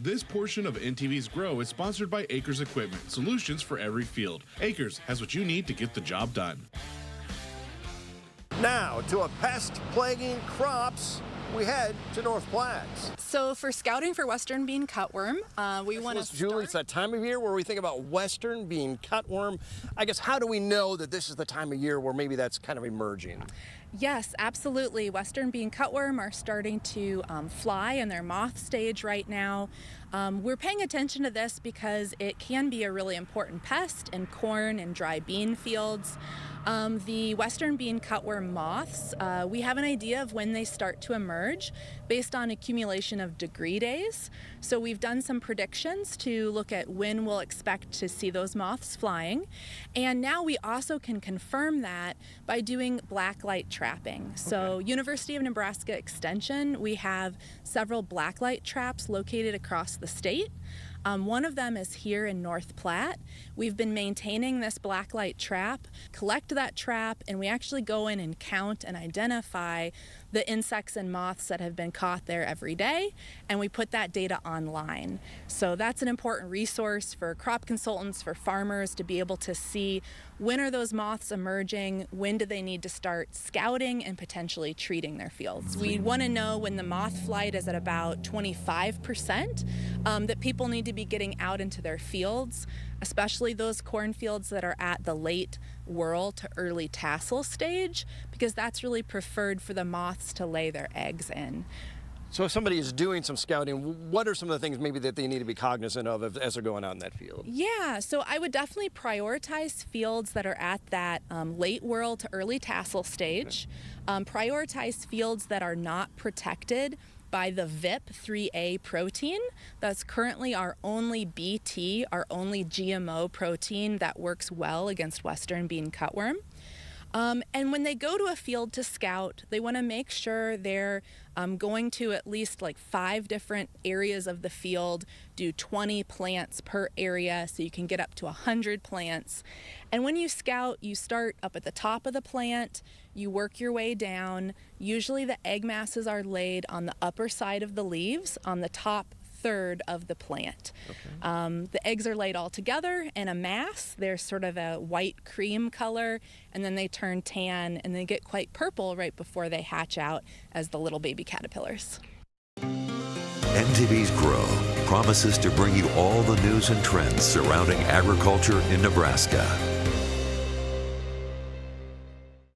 This portion of NTV's Grow is sponsored by Acres Equipment, solutions for every field. Acres has what you need to get the job done. Now to a pest plaguing crops, we head to North Platte. So for scouting for western bean cutworm, we want to Julie, it's that time of year where we think about western bean cutworm. I guess, how do we know that this is the time of year where maybe that's kind of emerging? Yes, absolutely. Western bean cutworm are starting to fly in their moth stage right now. We're paying attention to this because it can be a really important pest in corn and dry bean fields. The western bean cutworm moths, we have an idea of when they start to emerge based on accumulation of degree days. So we've done some predictions to look at when we'll expect to see those moths flying. And now we also can confirm that by doing blacklight trapping. So University of Nebraska Extension, we have several blacklight traps located across the state. One of them is here in North Platte. We've been maintaining this blacklight trap, collect that trap, and we actually go in and count and identify the insects and moths that have been caught there every day, and we put that data online. So that's an important resource for crop consultants, for farmers to be able to see when are those moths emerging, when do they need to start scouting and potentially treating their fields. We want to know when the moth flight is at about 25%, that people need to be getting out into their fields, especially those cornfields that are at the late whorl to early tassel stage, because that's really preferred for the moths to lay their eggs in. So if somebody is doing some scouting, what are some of the things maybe that they need to be cognizant of as they're going out in that field? Yeah, so I would definitely prioritize fields that are at that late whorl to early tassel stage. Prioritize fields that are not protected by the VIP3A protein. That's currently our only BT, our only GMO protein that works well against western bean cutworm. And when they go to a field to scout, they want to make sure they're going to at least like 5 different areas of the field, do 20 plants per area so you can get up to 100 plants. And when you scout, you start up at the top of the plant, you work your way down. Usually the egg masses are laid on the upper side of the leaves, on the top third of the plant. The eggs are laid all together in a mass. They're sort of a white cream color, and then they turn tan and they get quite purple right before they hatch out as the little baby caterpillars. NTV's Grow promises to bring you all the news and trends surrounding agriculture in Nebraska.